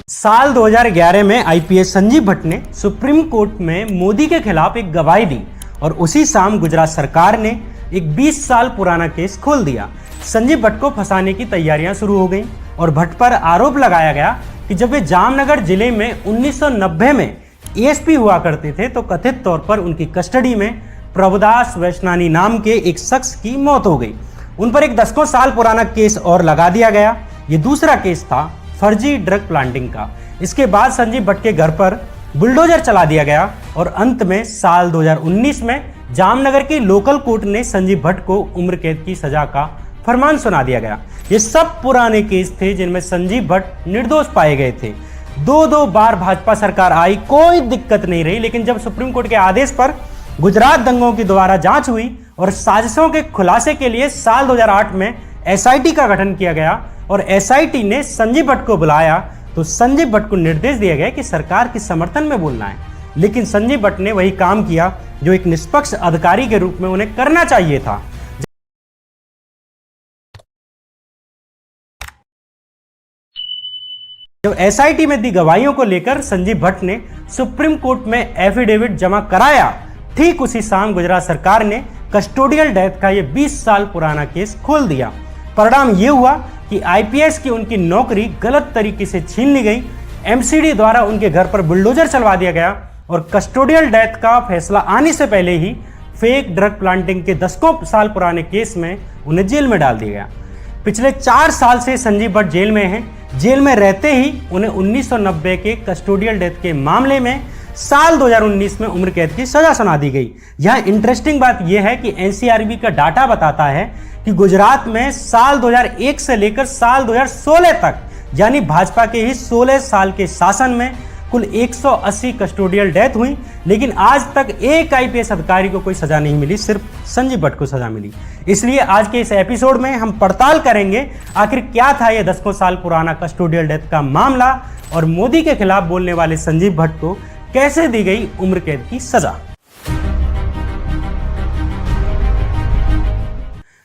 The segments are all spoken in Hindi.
साल 2011 में आईपीएस संजीव भट्ट ने सुप्रीम कोर्ट में मोदी के खिलाफ एक गवाही दी और उसी शाम गुजरात सरकार ने एक 20 साल पुराना केस खोल दिया। संजीव भट्ट को फंसाने की तैयारियां शुरू हो गईं और भट्ट पर आरोप लगाया गया कि जब वे जामनगर जिले में 1990 में एएसपी हुआ करते थे तो कथित तौर पर उनकी कस्टडी में प्रभुदास वैष्णानी नाम के एक शख्स की मौत हो गई। उन पर एक 10 साल पुराना केस और लगा दिया गया। ये दूसरा केस था फर्जी ड्रग प्लांटिंग का। इसके बाद संजीव भट्ट के घर पर बुलडोजर चला दिया गया और अंत में साल 2019 में जामनगर की लोकल कोर्ट ने संजीव भट्ट को उम्र कैद की सजा का फरमान सुना दिया गया। ये सब पुराने केस थे जिनमें संजीव भट्ट निर्दोष पाए गए थे। दो बार भाजपा सरकार आई, कोई दिक्कत नहीं रही, लेकिन जब सुप्रीम कोर्ट के आदेश पर गुजरात दंगों की दोबारा जांच हुई और साजिशों के खुलासे के लिए साल 2008 में एसआईटी का गठन किया गया और एसआईटी ने संजीव भट्ट को बुलाया तो संजीव भट्ट को निर्देश दिया गया कि सरकार के समर्थन में बोलना है। लेकिन संजीव भट्ट ने वही काम किया जो एक निष्पक्ष अधिकारी के रूप में उन्हें करना चाहिए था। जब एसआईटी में दी गवाहियों को लेकर संजीव भट्ट ने सुप्रीम कोर्ट में एफिडेविट जमा कराया, ठीक उसी शाम गुजरात सरकार ने कस्टोडियल डेथ का यह 20 साल पुराना केस खोल दिया। परिणाम यह हुआ कि आईपीएस की उनकी नौकरी गलत तरीके से छीन ली गई, एमसीडी द्वारा उनके घर पर बुलडोजर चलवा दिया गया और कस्टोडियल डेथ का फैसला आने से पहले ही फेक ड्रग प्लांटिंग के 10 साल पुराने केस में उन्हें जेल में डाल दिया गया। पिछले 4 साल से संजीव भट्ट जेल में हैं। जेल में रहते ही उन्हें 1990 के कस्टोडियल डेथ के मामले में साल 2019 में उम्र कैद की सजा सुना दी गई। यहाँ इंटरेस्टिंग बात यह है कि एनसीआरबी का डाटा बताता है कि गुजरात में साल 2001 से लेकर साल 2016 तक, यानी भाजपा के ही 16 साल के शासन में कुल 180 कस्टोडियल डेथ हुई, लेकिन आज तक एक आईपीएस अधिकारी को कोई सजा नहीं मिली, सिर्फ संजीव भट्ट को सजा मिली। इसलिए आज के इस एपिसोड में हम पड़ताल करेंगे आखिर क्या था यह 10 साल पुराना कस्टोडियल डेथ का मामला और मोदी के खिलाफ बोलने वाले संजीव भट्ट को कैसे दी गई उम्र कैद की सजा।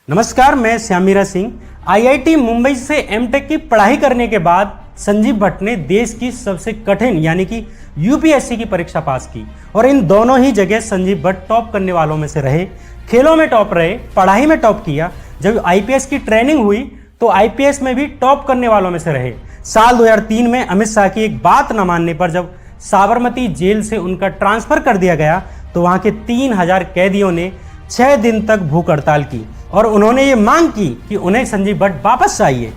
नमस्कार, मैं श्यामीरा सिंह। आईआईटी मुंबई से एमटेक की पढ़ाई करने के बाद संजीव भट्ट ने देश की सबसे कठिन यानी कि यूपीएससी की परीक्षा पास की और इन दोनों ही जगह संजीव भट्ट टॉप करने वालों में से रहे। खेलों में टॉप रहे, पढ़ाई में टॉप किया। जब आईपीएस की ट्रेनिंग हुई तो आईपीएस में भी टॉप करने वालों में से रहे। साल 2003 में अमित शाह की एक बात न मानने पर जब साबरमती जेल से उनका ट्रांसफर कर दिया गया तो वहां के 3000 कैदियों ने 6 दिन तक भूख हड़ताल की और उन्होंने ये मांग की कि उन्हें संजीव भट्ट वापस चाहिए।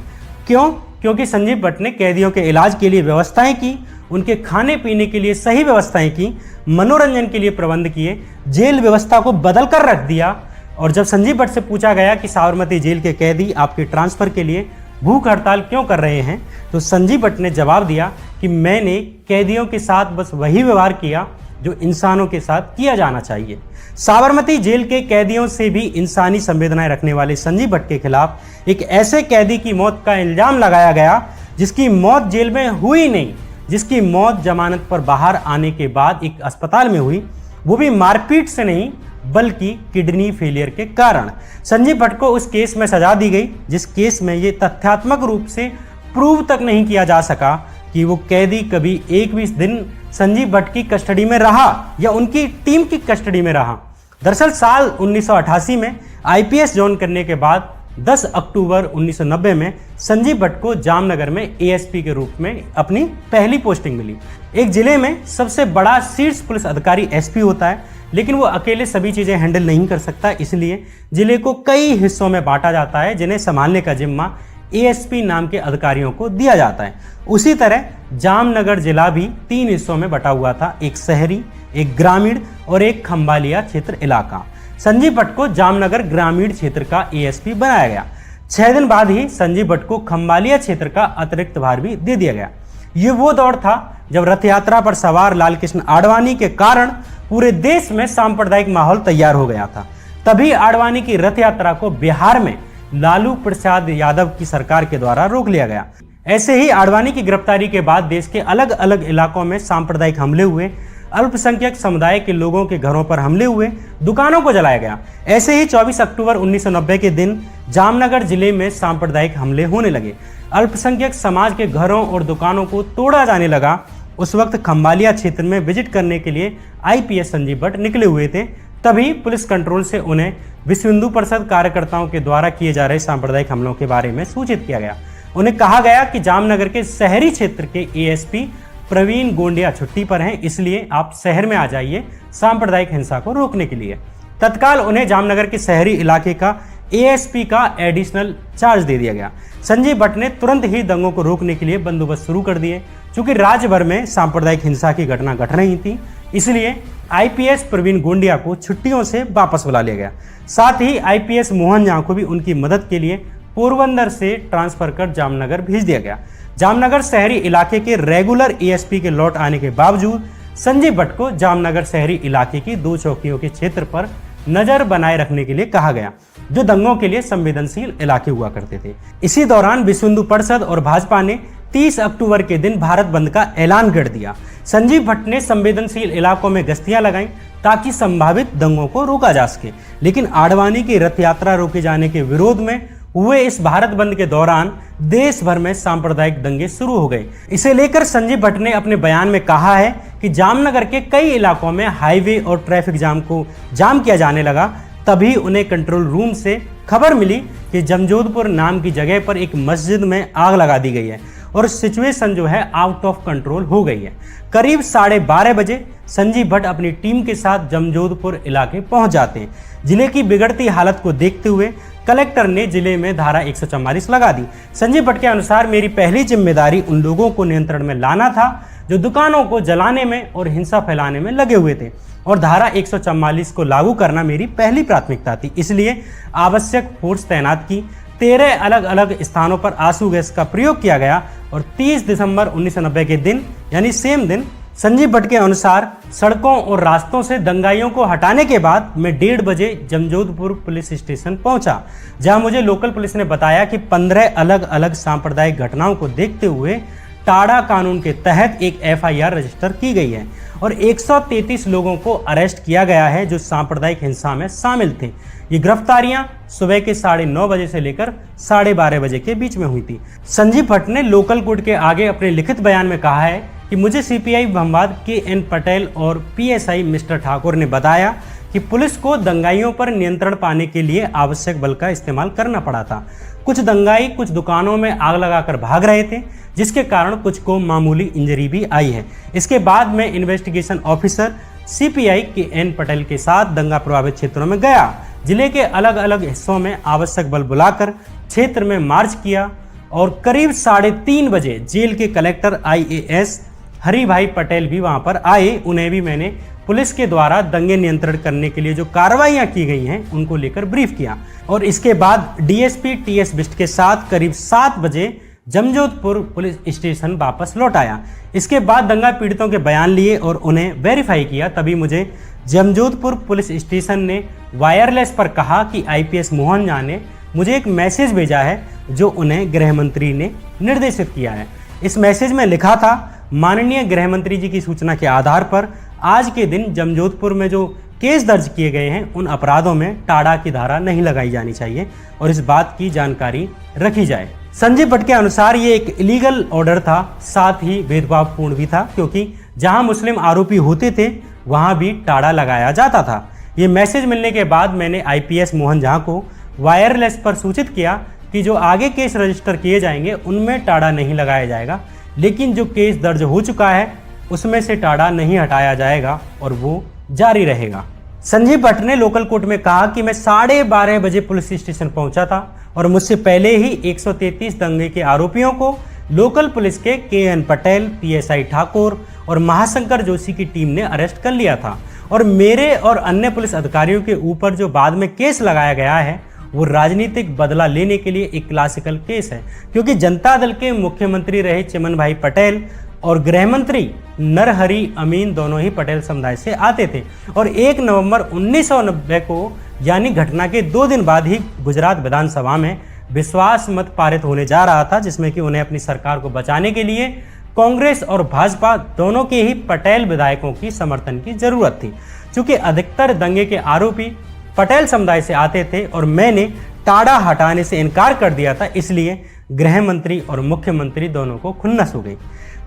क्यों? क्योंकि संजीव भट्ट ने कैदियों के इलाज के लिए व्यवस्थाएं की, उनके खाने पीने के लिए सही व्यवस्थाएं की, मनोरंजन के लिए प्रबंध किए, जेल व्यवस्था को बदल कर रख दिया। और जब संजीव भट्ट से पूछा गया कि साबरमती जेल के कैदी आपके ट्रांसफर के लिए भूख हड़ताल क्यों कर रहे हैं, तो संजीव भट्ट ने जवाब दिया कि मैंने कैदियों के साथ बस वही व्यवहार किया जो इंसानों के साथ किया जाना चाहिए। साबरमती जेल के कैदियों से भी इंसानी संवेदनाएं रखने वाले संजीव भट्ट के खिलाफ एक ऐसे कैदी की मौत का इल्जाम लगाया गया जिसकी मौत जेल में हुई नहीं, जिसकी मौत जमानत पर बाहर आने के बाद एक अस्पताल में हुई, वो भी मारपीट से नहीं बल्कि किडनी फेलियर के कारण। संजीव भट्ट को उस केस में सजा दी गई जिस केस में ये तथ्यात्मक रूप से प्रूव तक नहीं किया जा सका कि वो कैदी कभी एक भी दिन संजीव भट्ट की कस्टडी में रहा या उनकी टीम की कस्टडी में रहा। दरअसल साल 1988 में आईपीएस ज्वाइन करने के बाद 10 अक्टूबर 1990 में संजीव भट्ट को जामनगर में एएसपी के रूप में अपनी पहली पोस्टिंग मिली। एक जिले में सबसे बड़ा शीर्ष पुलिस अधिकारी एसपी होता है, लेकिन वो अकेले सभी चीजें हैंडल नहीं कर सकता, इसलिए जिले को कई हिस्सों में बांटा जाता है जिन्हें संभालने का जिम्मा एएसपी नाम के अधिकारियों को दिया जाता है। उसी तरह जामनगर जिला भी 3 हिस्सों में बटा हुआ था, एक शहरी, एक ग्रामीण और एक खंबालिया क्षेत्र इलाका। संजीव भट्ट को जामनगर ग्रामीण क्षेत्र का एएसपी बनाया गया। 6 दिन बाद ही संजीव भट्ट को खंबालिया क्षेत्र का अतिरिक्त भार भी दे दिया गया। ये वो दौर था जब रथ यात्रा पर सवार लालकृष्ण आडवाणी के कारण पूरे देश में सांप्रदायिक माहौल तैयार हो गया था। तभी आडवाणी की रथ यात्रा को बिहार में लालू प्रसाद यादव की सरकार के द्वारा रोक लिया गया। ऐसे ही आडवाणी की गिरफ्तारी के बाद देश के अलग अलग इलाकों में सांप्रदायिक हमले हुए। अल्पसंख्यक समुदाय के लोगों के घरों पर हमले हुए, दुकानों को जलाया गया। ऐसे ही 24 अक्टूबर 1990 के दिन जामनगर जिले में सांप्रदायिक हमले होने लगे। अल्पसंख्यक समाज के घरों और दुकानों को तोड़ा जाने लगा। उस वक्त खंभालिया क्षेत्र में विजिट करने के लिए आईपीएस संजीव भट्ट निकले हुए थे। तभी पुलिस कंट्रोल से उन्हें विश्व हिंदू परिषद कार्यकर्ताओं के द्वारा किए जा रहे सांप्रदायिक हमलों के बारे में सूचित किया गया। उन्हें कहा गया कि जामनगर के शहरी क्षेत्र के एएसपी प्रवीण गोंडिया छुट्टी पर हैं, इसलिए आप शहर में आ जाइए सांप्रदायिक हिंसा को रोकने के लिए। तत्काल उन्हें जामनगर के शहरी इलाके का एएसपी का एडिशनल चार्ज दे दिया गया। संजीव भट्ट ने तुरंत ही दंगों को रोकने के लिए बंदोबस्त शुरू कर दिए। चूंकि राज्य भर में सांप्रदायिक हिंसा की घटना घट रही थी, इसलिए आईपीएस प्रवीण गोंडिया को छुट्टियों से वापस बुला लिया गया। साथ ही आईपीएस मोहन झा को भी उनकी मदद के लिए पोरबंदर से ट्रांसफर कर जामनगर भेज दिया गया। जामनगर शहरी इलाके के रेगुलर एएसपी के लौट आने के बावजूद संजीव भट्ट को जामनगर शहरी इलाके की 2 चौकियों के क्षेत्र पर नजर बनाए रखने के लिए कहा गया, जो दंगों के लिए संवेदनशील इलाके हुआ करते थे। इसी दौरान विश्व हिंदू परिषद और भाजपा ने 30 अक्टूबर के दिन भारत बंद का ऐलान कर दिया। संजीव भट्ट ने संवेदनशील इलाकों में गश्तियां लगाई ताकि संभावित दंगों को रोका जा सके, लेकिन आडवाणी की रथ यात्रा रोके जाने के विरोध में हुए इस भारत बंद के दौरान देश भर में सांप्रदायिक दंगे शुरू हो गए। इसे लेकर संजीव भट्ट ने अपने बयान में कहा है कि जामनगर के कई इलाकों में हाईवे और ट्रैफिक जाम को जाम किया जाने लगा। तभी उन्हें कंट्रोल रूम से खबर मिली कि जमजोधपुर नाम की जगह पर एक मस्जिद में आग लगा दी गई है और सिचुएशन जो है आउट ऑफ कंट्रोल हो गई है। करीब 12:30 बजे संजीव भट्ट अपनी टीम के साथ जमजोधपुर इलाके पहुंच जाते हैं। जिले की बिगड़ती हालत को देखते हुए कलेक्टर ने जिले में धारा 144 लगा दी। संजीव भट्ट के अनुसार मेरी पहली जिम्मेदारी उन लोगों को नियंत्रण में लाना था जो दुकानों को जलाने में और हिंसा फैलाने में लगे हुए थे, और धारा 144 को लागू करना मेरी पहली प्राथमिकता थी। इसलिए आवश्यक फोर्स तैनात की। 13 अलग अलग स्थानों पर आंसू गैस का प्रयोग किया गया और 30 दिसंबर 1990 के दिन यानी सेम दिन संजीव भट्ट के अनुसार सड़कों और रास्तों से दंगाइयों को हटाने के बाद मैं 1:30 बजे जमजोधपुर पुलिस स्टेशन पहुंचा, जहां मुझे लोकल पुलिस ने बताया कि 15 अलग अलग सांप्रदायिक घटनाओं को देखते हुए टाड़ा कानून के तहत एक एफआईआर रजिस्टर की गई है और 133 लोगों को अरेस्ट किया गया है जो सांप्रदायिक हिंसा में शामिल थे। ये गिरफ्तारियां सुबह के 9:30 बजे से लेकर 12:30 बजे के बीच में हुई थी। संजीव भट्ट ने लोकल कोर्ट के आगे अपने लिखित बयान में कहा है कि मुझे सीपीआई भंबाद KN पटेल और पीएसआई मिस्टर ठाकुर ने बताया कि पुलिस को दंगाइयों पर नियंत्रण पाने के लिए आवश्यक बल का इस्तेमाल करना पड़ा था। कुछ दंगाई कुछ दुकानों में आग लगाकर भाग रहे थे, जिसके कारण कुछ को मामूली इंजरी भी आई है। इसके बाद मैं investigation officer CPI KN Patel के साथ दंगा प्रभावित क्षेत्रों में गया। जिले के अलग अलग हिस्सों में आवश्यक बल बुलाकर क्षेत्र में मार्च किया और करीब 3:30 बजे जेल के कलेक्टर IAS हरि भाई पटेल भी वहां पर आए। उन्हें भी मैंने पुलिस के द्वारा दंगे नियंत्रण करने के लिए जो कार्रवाइयां की गई हैं उनको लेकर ब्रीफ किया और इसके बाद DSP TS बिष्ट के साथ करीब 7 बजे जमजोधपुर पुलिस स्टेशन वापस लौट आया। इसके बाद दंगा पीड़ितों के बयान लिए और उन्हें वेरीफाई किया। तभी मुझे जमजोधपुर पुलिस स्टेशन ने वायरलेस पर कहा कि IPS मोहन झा ने मुझे एक मैसेज भेजा है जो उन्हें गृह मंत्री ने निर्देशित किया है। इस मैसेज में लिखा था, माननीय गृह मंत्री जी की सूचना के आधार पर आज के दिन जमजोधपुर में जो केस दर्ज किए गए हैं उन अपराधों में टाड़ा की धारा नहीं लगाई जानी चाहिए और इस बात की जानकारी रखी जाए। संजीव भट्ट के अनुसार ये एक इलीगल ऑर्डर था, साथ ही भेदभावपूर्ण भी था, क्योंकि जहां मुस्लिम आरोपी होते थे वहां भी टाड़ा लगाया जाता था। ये मैसेज मिलने के बाद मैंने IPS मोहन झा को वायरलेस पर सूचित किया कि जो आगे केस रजिस्टर किए जाएंगे उनमें टाड़ा नहीं लगाया जाएगा, लेकिन जो केस दर्ज हो चुका है उसमें से टाड़ा नहीं हटाया जाएगा और वो जारी रहेगा। संजीव भट्ट ने लोकल कोर्ट में कहा कि मैं 12:30 बजे पुलिस स्टेशन पहुंचा था और मुझसे पहले ही 133 दंगे के आरोपियों को लोकल पुलिस के KN पटेल, PSI ठाकुर और महाशंकर जोशी की टीम ने अरेस्ट कर लिया था और मेरे और अन्य पुलिस अधिकारियों के ऊपर जो बाद में केस लगाया गया है वो राजनीतिक बदला लेने के लिए एक क्लासिकल केस है, क्योंकि जनता दल के मुख्यमंत्री रहे चिमन भाई पटेल और गृह मंत्री नरहरि अमीन दोनों ही पटेल समुदाय से आते थे और 1 नवंबर 1990 को यानी घटना के 2 दिन बाद ही गुजरात विधानसभा में विश्वास मत पारित होने जा रहा था, जिसमें कि उन्हें अपनी सरकार को बचाने के लिए कांग्रेस और भाजपा दोनों के ही पटेल विधायकों की समर्थन की जरूरत थी। चूंकि अधिकतर दंगे के आरोपी पटेल समुदाय से आते थे और मैंने टाड़ा हटाने से इनकार कर दिया था, इसलिए गृह मंत्री और मुख्यमंत्री दोनों को खुन्नस हो गई।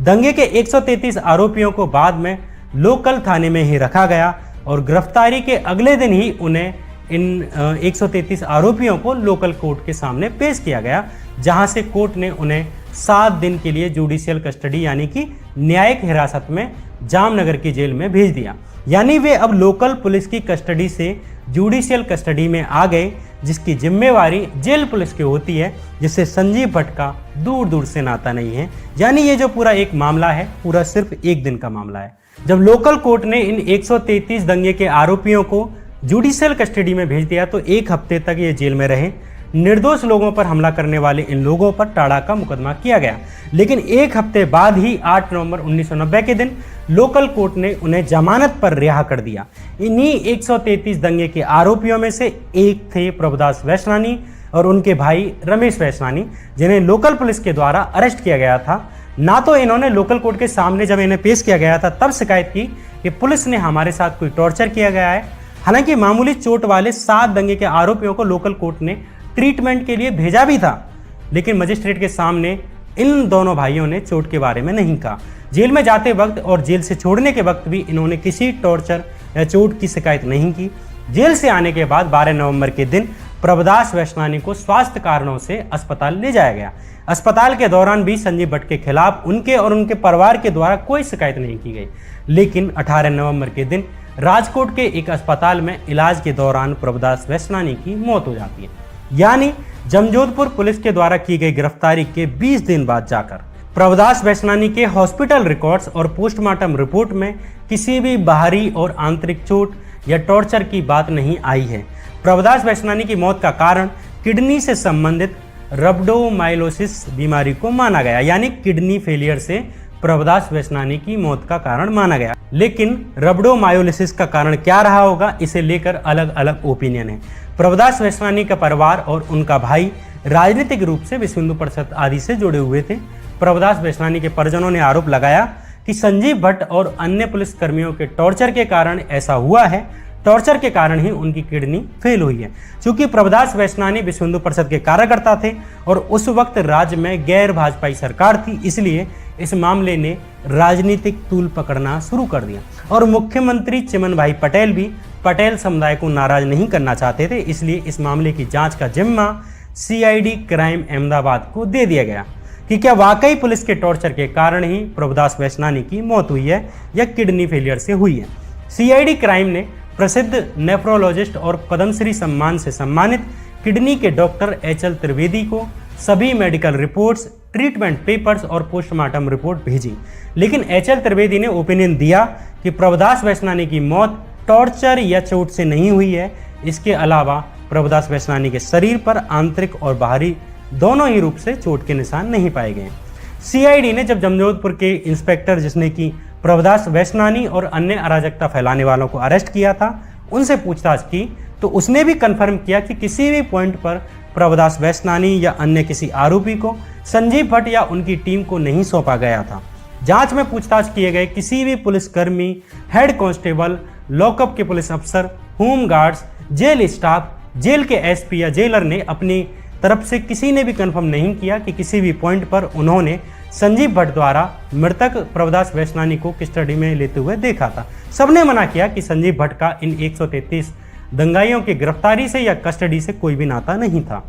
दंगे के 133 आरोपियों को बाद में लोकल थाने में ही रखा गया और गिरफ्तारी के अगले दिन ही उन्हें इन 133 आरोपियों को लोकल कोर्ट के सामने पेश किया गया, जहां से कोर्ट ने उन्हें 7 दिन के लिए जुडिशियल कस्टडी यानी कि न्यायिक हिरासत में जामनगर की जेल में भेज दिया। यानी वे अब लोकल पुलिस की कस्टडी से जुडिशियल कस्टडी में आ गए, जिसकी जिम्मेवारी जेल पुलिस की होती है, जिससे संजीव भट्ट का दूर दूर से नाता नहीं है। यानी ये जो पूरा एक मामला है, पूरा सिर्फ एक दिन का मामला है। जब लोकल कोर्ट ने इन 133 दंगे के आरोपियों को जुडिशियल कस्टडी में भेज दिया तो 1 हफ्ते तक ये जेल में रहे। निर्दोष लोगों पर हमला करने वाले इन लोगों पर टाड़ा का मुकदमा किया गया, लेकिन 1 हफ्ते बाद ही 8 नवंबर 1990 के दिन लोकल कोर्ट ने उन्हें जमानत पर रिहा कर दिया। इन्हीं 133 दंगे के आरोपियों में से एक थे प्रभुदास वैश्नानी और उनके भाई रमेश वैश्नानी, जिन्हें लोकल पुलिस के द्वारा अरेस्ट किया गया था। ना तो इन्होंने लोकल कोर्ट के सामने जब इन्हें पेश किया गया था तब शिकायत की कि पुलिस ने हमारे साथ कोई टॉर्चर किया गया है। हालांकि मामूली चोट वाले 7 दंगे के आरोपियों को लोकल कोर्ट ने ट्रीटमेंट के लिए भेजा भी था, लेकिन मजिस्ट्रेट के सामने इन दोनों भाइयों ने चोट के बारे में नहीं कहा। जेल में जाते वक्त और जेल से छोड़ने के वक्त भी इन्होंने किसी टॉर्चर या चोट की शिकायत नहीं की। जेल से आने के बाद 12 नवंबर के दिन प्रभुदास वैश्नानी को स्वास्थ्य कारणों से अस्पताल ले जाया गया। अस्पताल के दौरान भी संजीव भट्ट के खिलाफ उनके और उनके परिवार के द्वारा कोई शिकायत नहीं की गई। लेकिन 18 नवंबर के दिन राजकोट के एक अस्पताल में इलाज के दौरान प्रभुदास वैश्नानी की मौत हो जाती है। यानी जमजोधपुर पुलिस के द्वारा की गई गिरफ्तारी के 20 दिन बाद जाकर प्रभुदास वैश्नानी के हॉस्पिटल रिकॉर्ड्स और पोस्टमार्टम रिपोर्ट में किसी भी बाहरी और आंतरिक चोट या टॉर्चर की बात नहीं आई है। प्रभुदास वैश्नानी की मौत का कारण किडनी से संबंधित रब्डोमाइलोसिस बीमारी को माना गया, यानी किडनी फेलियर से प्रभुदास वैश्नानी की मौत का कारण माना गया। लेकिन रब्डोमायोलिसिस का कारण क्या रहा होगा, इसे लेकर अलग अलग ओपिनियन है। प्रभुदास वैश्नानी का परिवार और उनका भाई राजनीतिक रूप से विश्व हिंदू परिषद आदि से जुड़े हुए थे। प्रभुदास वैश्नानी के परिजनों ने आरोप लगाया कि संजीव भट्ट और अन्य पुलिस कर्मियों के टॉर्चर के कारण ऐसा हुआ है। टॉर्चर के कारण ही उनकी किडनी फेल हुई है। चूंकि प्रभुदास वैश्नानी विश्व हिंदू परिषद के कार्यकर्ता थे और उस वक्त राज्य में गैर भाजपाई सरकार थी, इसलिए इस मामले ने राजनीतिक तूल पकड़ना शुरू कर दिया। और मुख्यमंत्री चिमन भाई पटेल भी पटेल समुदाय को नाराज नहीं करना चाहते थे, इसलिए इस मामले की जांच का जिम्मा CID क्राइम अहमदाबाद को दे दिया गया कि क्या वाकई पुलिस के टॉर्चर के कारण ही प्रभुदास वैश्नानी की मौत हुई है या किडनी फेलियर से हुई है। CID क्राइम ने प्रसिद्ध नेफ्रोलॉजिस्ट और पद्मश्री सम्मान से सम्मानित किडनी के डॉक्टर HL त्रिवेदी को सभी मेडिकल रिपोर्ट्स, ट्रीटमेंट पेपर्स और पोस्टमार्टम रिपोर्ट भेजी। लेकिन HL त्रिवेदी ने ओपिनियन दिया कि प्रभुदास वैश्नानी की मौत टॉर्चर या चोट से नहीं हुई है। इसके अलावा प्रभुदास वैश्नानी के शरीर पर आंतरिक और बाहरी दोनों ही रूप से चोट के निशान नहीं पाए गए। CID ने जब जमजोधपुर के इंस्पेक्टर जिसने कि प्रभुदास वैश्नानी और अन्य अराजकता फैलाने वालों को अरेस्ट किया था, उनसे पूछताछ की तो उसने भी कंफर्म किया कि किसी भी पॉइंट पर प्रभुदास वैश्नानी या अन्य किसी आरोपी को संजीव भट्ट या उनकी टीम को नहीं सौंपा गया था। जांच में पूछताछ किए गए किसी भी पुलिसकर्मी, हेड कांस्टेबल, लॉकअप के पुलिस अफसर, home guards, jail staff, jail के SP या जेलर ने अपनी तरफ से किसी ने भी कंफर्म नहीं किया कि किसी भी पॉइंट पर उन्होंने संजीव भट्ट द्वारा मृतक प्रभुदास वैश्नानी को कस्टडी में लेते हुए देखा था। सबने मना किया कि संजीव भट्ट का इन 133 दंगाइयों की गिरफ्तारी से या कस्टडी से कोई भी नाता नहीं था।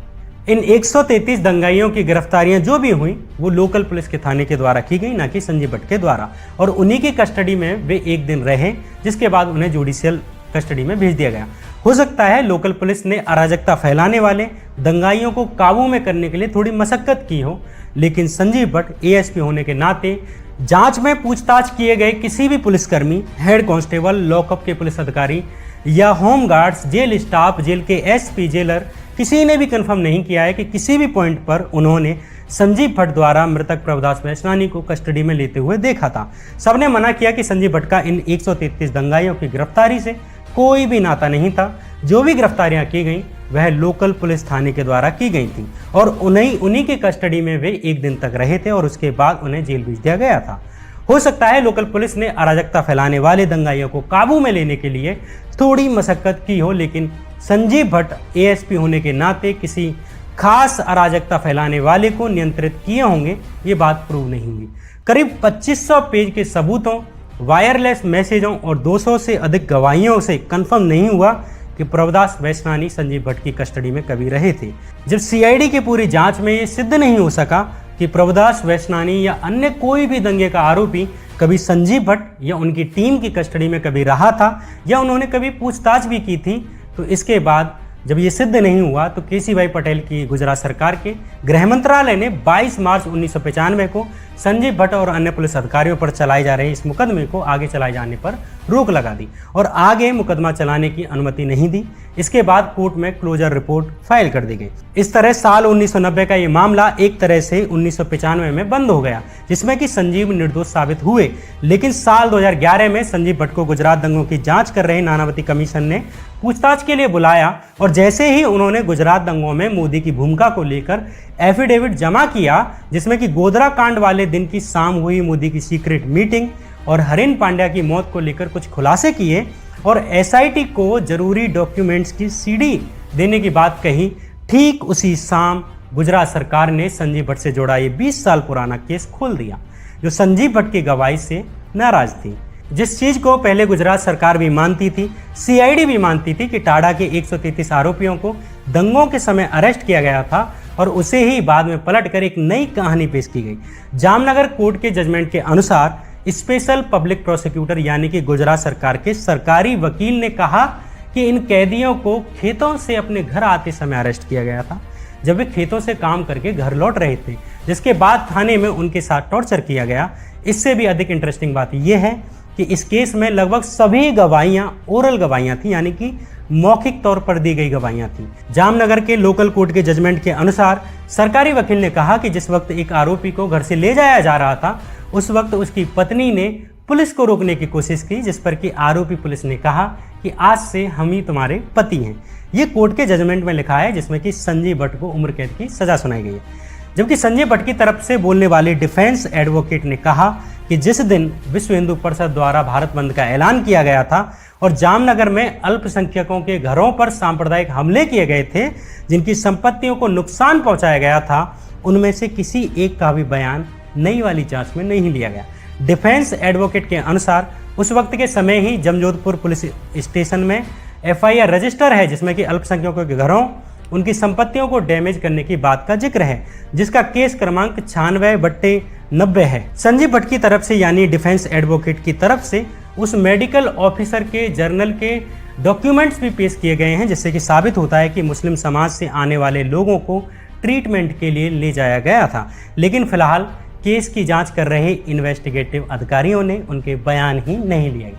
इन 133 दंगाइयों की गिरफ्तारियां जो भी हुई वो लोकल पुलिस के थाने के द्वारा की गई, ना कि संजीव भट्ट के द्वारा, और उन्हीं की कस्टडी में वे 1 दिन रहे, जिसके बाद उन्हें जुडिशियल कस्टडी में भेज दिया गया। हो सकता है लोकल पुलिस ने अराजकता फैलाने वाले दंगाइयों को काबू में करने के लिए थोड़ी मशक्कत की हो, लेकिन संजीव भट्ट ASP होने के नाते जांच में पूछताछ किए गए किसी भी पुलिसकर्मी, हेड कांस्टेबल, लॉकअप के पुलिस अधिकारी या home guards, jail staff, jail के SP, जेलर, किसी ने भी कंफर्म नहीं किया है कि किसी भी पॉइंट पर उन्होंने संजीव भट्ट द्वारा मृतक प्रभुदास वैश्नानी को कस्टडी में लेते हुए देखा था। सबने मना किया कि संजीव भट्ट का इन 133 दंगाइयों की गिरफ्तारी से कोई भी नाता नहीं था। जो भी गिरफ्तारियां की गई वह लोकल पुलिस थाने के द्वारा की गई थी और उन्हीं के कस्टडी में वे 1 दिन तक रहे थे और उसके बाद उन्हें जेल भेज दिया गया था। हो सकता है लोकल पुलिस ने अराजकता फैलाने वाले दंगाइयों को काबू में लेने के लिए थोड़ी मशक्कत की हो, लेकिन संजीव भट्ट एएसपी होने के नाते किसी खास अराजकता फैलाने वाले को नियंत्रित किए होंगे, ये बात प्रूव नहीं हुई। करीब 2500 पेज के सबूतों, वायरलेस मैसेजों और 200 से अधिक गवाहियों से कंफर्म नहीं हुआ कि प्रभुदास वैश्नानी संजीव भट्ट की कस्टडी में कभी रहे थे। जब सीआईडी की पूरी जांच में ये सिद्ध नहीं हो सका कि प्रभुदास वैश्नानी या अन्य कोई भी दंगे का आरोपी कभी संजीव भट्ट या उनकी टीम की कस्टडी में कभी रहा था या उन्होंने कभी पूछताछ भी की थी, तो इसके बाद जब ये सिद्ध नहीं हुआ तो केसीभाई पटेल की गुजरात सरकार के गृह मंत्रालय ने 22 मार्च 1995 को संजीव भट्ट और अन्य पुलिस अधिकारियों पर चलाए जा रहे इस मुकदमे को आगे चलाए जाने पर रोक लगा दी और आगे मुकदमा चलाने की अनुमति नहीं दी। इसके बाद कोर्ट में क्लोजर रिपोर्ट फाइल कर दी गई। इस तरह साल 1990 का ये मामला एक तरह से 1995 में बंद हो गया, जिसमें कि संजीव निर्दोष साबित हुए। लेकिन साल 2011 में संजीव भट्ट को गुजरात दंगों की जांच कर रहे नानावती कमीशन ने पूछताछ के लिए बुलाया और जैसे ही उन्होंने गुजरात दंगों में मोदी की भूमिका को लेकर एफिडेविट जमा किया, जिसमें कि गोधरा कांड वाले दिन की शाम हुई मोदी की सीक्रेट मीटिंग और हरिन पांड्या की मौत को लेकर कुछ खुलासे किए और एसआईटी को जरूरी डॉक्यूमेंट्स की सीडी देने की बात कही, ठीक उसी शाम गुजरात सरकार ने संजीव भट्ट से जोड़ा ये 20 साल पुराना केस खोल दिया, जो संजीव भट्ट की गवाही से नाराज थी। जिस चीज को पहले गुजरात सरकार भी मानती थी, सीआईडी भी मानती थी कि टाडा के 133 आरोपियों को दंगों के समय अरेस्ट किया गया था और उसे ही बाद में पलटकर एक नई कहानी पेश की गई। जामनगर कोर्ट के जजमेंट के अनुसार स्पेशल पब्लिक प्रोसिक्यूटर यानी कि गुजरात सरकार के सरकारी वकील ने कहा कि इन कैदियों को खेतों से अपने घर आते समय अरेस्ट किया गया था, जब वे खेतों से काम करके घर लौट रहे थे, जिसके बाद थाने में उनके साथ टॉर्चर किया गया। इससे भी अधिक इंटरेस्टिंग बात यह है कि इस केस में लगभग सभी गवाहियां ओरल गवाहियां थी, यानी कि मौखिक तौर पर दी गई गवाहियां थी। जामनगर के लोकल कोर्ट के जजमेंट के अनुसार सरकारी वकील ने कहा कि जिस वक्त एक आरोपी को घर से ले जाया जा रहा था, उस वक्त उसकी पत्नी ने पुलिस को रोकने की कोशिश की, जिस पर कि आरोपी पुलिस ने कहा कि आज से हम ही तुम्हारे पति हैं। ये कोर्ट के जजमेंट में लिखा है, जिसमें कि संजीव भट्ट को उम्र कैद की सजा सुनाई गई है। जबकि संजीव भट्ट की तरफ से बोलने वाले डिफेंस एडवोकेट ने कहा कि जिस दिन विश्व हिंदू परिषद द्वारा भारत बंद का ऐलान किया गया था और जामनगर में अल्पसंख्यकों के घरों पर सांप्रदायिक हमले किए गए थे, जिनकी संपत्तियों को नुकसान पहुंचाया गया था, उनमें से किसी एक का भी बयान नई वाली जांच में नहीं लिया गया। डिफेंस एडवोकेट के अनुसार उस वक्त के समय ही जमजोधपुर पुलिस स्टेशन में एफआईआर रजिस्टर है, जिसमें कि अल्पसंख्यकों के घरों, उनकी संपत्तियों को डैमेज करने की बात का जिक्र है, जिसका केस क्रमांक 96/90 है। संजीव भट्ट की तरफ से यानी डिफेंस एडवोकेट की तरफ से उस मेडिकल ऑफिसर के जर्नल के डॉक्यूमेंट्स भी पेश किए गए हैं, जिससे कि साबित होता है कि मुस्लिम समाज से आने वाले लोगों को ट्रीटमेंट के लिए ले जाया गया था। लेकिन फिलहाल केस की जांच कर रहे इन्वेस्टिगेटिव अधिकारियों ने उनके बयान ही नहीं लिए।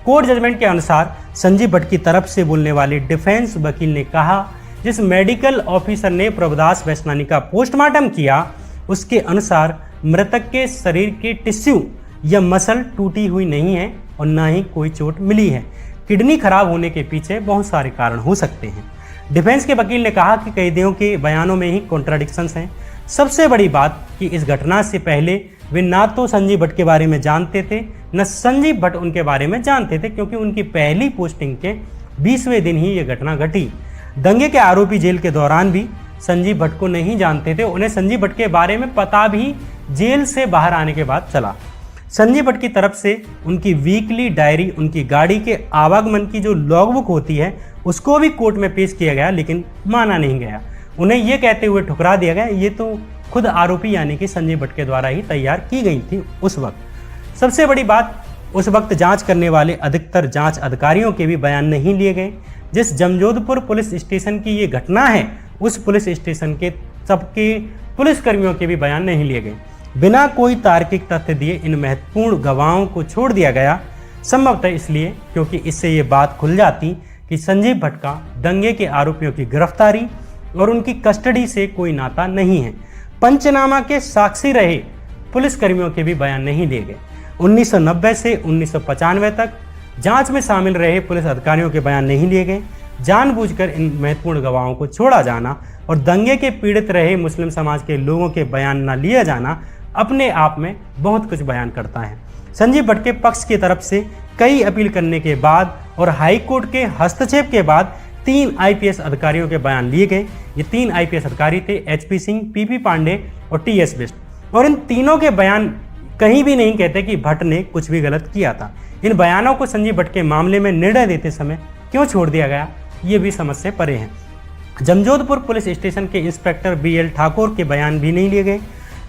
कोर्ट जजमेंट के अनुसार संजीव भट्ट की तरफ से बोलने वाले डिफेंस वकील ने कहा, जिस मेडिकल ऑफिसर ने प्रभुदास वैश्नानी का पोस्टमार्टम किया, उसके अनुसार मृतक के शरीर के टिश्यू या मसल टूटी हुई नहीं है और ना ही कोई चोट मिली है। किडनी खराब होने के पीछे बहुत सारे कारण हो सकते हैं। डिफेंस के वकील ने कहा कि कैदियों के बयानों में ही कॉन्ट्राडिक्शंस हैं। सबसे बड़ी बात कि इस घटना से पहले वे ना तो संजीव भट्ट के बारे में जानते थे, न संजीव भट्ट उनके बारे में जानते थे, क्योंकि उनकी पहली पोस्टिंग के 20वें दिन ही ये घटना घटी। दंगे के आरोपी जेल के दौरान भी संजीव भट्ट को नहीं जानते थे। उन्हें संजीव भट्ट के बारे में पता भी जेल से बाहर आने के बाद चला। संजीव भट्ट की तरफ से उनकी वीकली डायरी, उनकी गाड़ी के आवागमन की जो लॉगबुक होती है, उसको भी कोर्ट में पेश किया गया, लेकिन माना नहीं गया। उन्हें यह कहते हुए ठुकरा दिया गया, ये तो खुद आरोपी यानी कि संजीव भट्ट के द्वारा ही तैयार की गई थी उस वक्त। सबसे बड़ी बात, उस वक्त जांच करने वाले अधिकतर जांच अधिकारियों के भी बयान नहीं लिए गए। जिस जमजोधपुर पुलिस स्टेशन की ये घटना है, उस पुलिस स्टेशन के सबके पुलिसकर्मियों के भी बयान नहीं लिए गए। बिना कोई तार्किक तथ्य दिए इन महत्वपूर्ण गवाहों को छोड़ दिया गया, संभवतः इसलिए क्योंकि इससे ये बात खुल जाती कि संजीव भट्ट का दंगे के आरोपियों की गिरफ्तारी और उनकी कस्टडी से कोई नाता नहीं है। पंचनामा के साक्षी रहे पुलिसकर्मियों के भी बयान नहीं लिए गए। 1990 से 1995 तक जांच में शामिल रहे पुलिस अधिकारियों के बयान नहीं लिए गए। जानबूझकर इन महत्वपूर्ण गवाहों को छोड़ा जाना और दंगे के पीड़ित रहे मुस्लिम समाज के लोगों के बयान न लिया जाना अपने आप में बहुत कुछ बयान करता है। संजीव भट्ट के पक्ष की तरफ से कई अपील करने के बाद और हाई कोर्ट के हस्तक्षेप के बाद 3 आईपीएस अधिकारियों के बयान लिए गए। ये 3 आईपीएस अधिकारी थे एचपी सिंह, पीपी पांडे और टीएस बिष्ट। और इन तीनों के बयान कहीं भी नहीं कहते कि भट्ट ने कुछ भी गलत किया था। इन बयानों को संजीव भट्ट के मामले में निर्णय देते समय क्यों छोड़ दिया गया, ये भी समझ से परे हैं। जमजोधपुर पुलिस स्टेशन के इंस्पेक्टर बीएल ठाकुर के बयान भी नहीं लिए गए,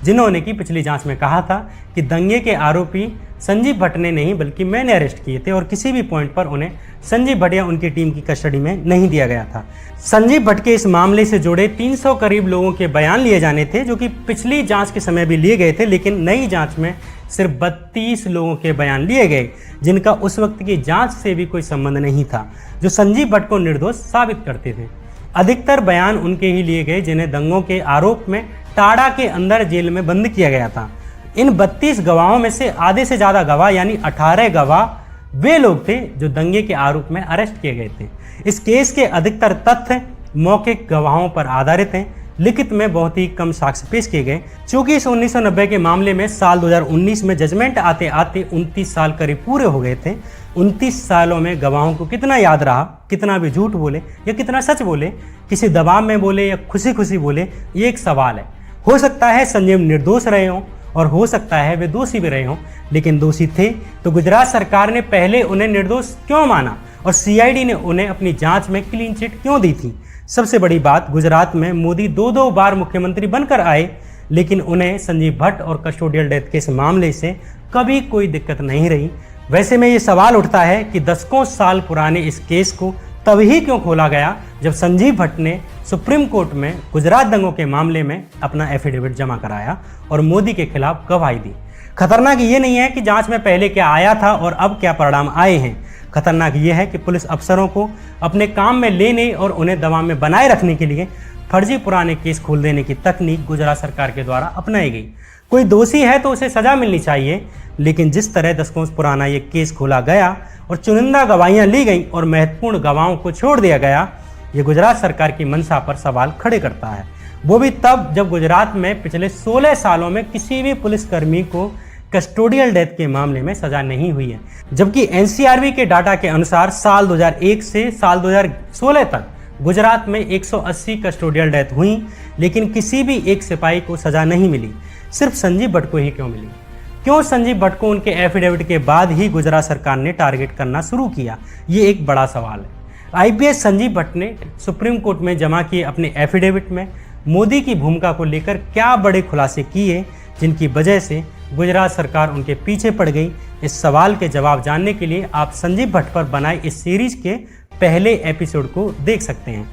जिन्होंने की पिछली जांच में कहा था कि दंगे के आरोपी संजीव भट्ट ने नहीं बल्कि मैंने अरेस्ट किए थे और किसी भी पॉइंट पर उन्हें संजीव भट्ट या उनकी टीम की कस्टडी में नहीं दिया गया था। संजीव भट्ट के इस मामले से जुड़े 300 करीब लोगों के बयान लिए जाने थे, जो कि पिछली जांच के समय भी लिए गए थे, लेकिन नई जांच में सिर्फ 32 लोगों के बयान लिए गए, जिनका उस वक्त की जांच से भी कोई संबंध नहीं था, जो संजीव भट्ट को निर्दोष साबित करते थे। अधिकतर बयान उनके ही लिए गए जिन्हें दंगों के आरोप में टाड़ा के अंदर जेल में बंद किया गया था। इन 32 गवाहों में से आधे से ज़्यादा गवाह यानी 18 गवाह वे लोग थे जो दंगे के आरोप में अरेस्ट किए गए थे। इस केस के अधिकतर तथ्य मौखिक गवाहों पर आधारित हैं, लिखित में बहुत ही कम साक्ष्य पेश किए गए। चूंकि इस 1990 के मामले में साल 2019 में जजमेंट आते आते 29 साल करीब पूरे हो गए थे। 29 सालों में गवाहों को कितना याद रहा, कितना भी झूठ बोले या कितना सच बोले, किसी दबाव में बोले या खुशी खुशी बोले, ये एक सवाल है। हो सकता है संजीव निर्दोष रहे हों और हो सकता है वे दोषी भी रहे हों, लेकिन दोषी थे तो गुजरात सरकार ने पहले उन्हें निर्दोष क्यों माना और सीआईडी ने उन्हें अपनी जांच में क्लीन चिट क्यों दी थी। सबसे बड़ी बात, गुजरात में मोदी 2 बार मुख्यमंत्री बनकर आए, लेकिन उन्हें संजीव भट्ट और कस्टोडियल डेथ के इस मामले से कभी कोई दिक्कत नहीं रही। वैसे में ये सवाल उठता है कि दशकों साल पुराने इस केस को तभी क्यों खोला गया जब संजीव भट्ट ने सुप्रीम कोर्ट में गुजरात दंगों के मामले में अपना एफिडेविट जमा कराया और मोदी के खिलाफ गवाही दी। खतरनाक ये नहीं है कि जांच में पहले क्या आया था और अब क्या परिणाम आए हैं। खतरनाक ये है कि पुलिस अफसरों को अपने काम में लेने और उन्हें दबाव में बनाए रखने के लिए फर्जी पुराने केस खोल देने की तकनीक गुजरात सरकार के द्वारा अपनाई गई। कोई दोषी है तो उसे सजा मिलनी चाहिए, लेकिन जिस तरह दशकों पुराना ये केस खोला गया और चुनिंदा गवाहियां ली गई और महत्वपूर्ण गवाहों को छोड़ दिया गया, ये गुजरात सरकार की मंशा पर सवाल खड़े करता है। वो भी तब जब गुजरात में पिछले 16 सालों में किसी भी पुलिसकर्मी को कस्टोडियल डेथ के मामले में सजा नहीं हुई है, जबकि एनसीआरबी के डाटा के अनुसार साल 2001 से साल 2016 तक गुजरात में 180 कस्टोडियल डेथ हुई, लेकिन किसी भी एक सिपाही को सजा नहीं मिली। सिर्फ संजीव भट्ट को ही क्यों मिली? क्यों संजीव भट्ट को उनके एफिडेविट के बाद ही गुजरात सरकार ने टारगेट करना शुरू किया? ये एक बड़ा सवाल है। आईपीएस संजीव भट्ट ने सुप्रीम कोर्ट में जमा किए अपने एफिडेविट में मोदी की भूमिका को लेकर क्या बड़े खुलासे किए जिनकी वजह से गुजरात सरकार उनके पीछे पड़ गई? इस सवाल के जवाब जानने के लिए आप संजीव भट्ट पर बनाए इस सीरीज के पहले एपिसोड को देख सकते हैं।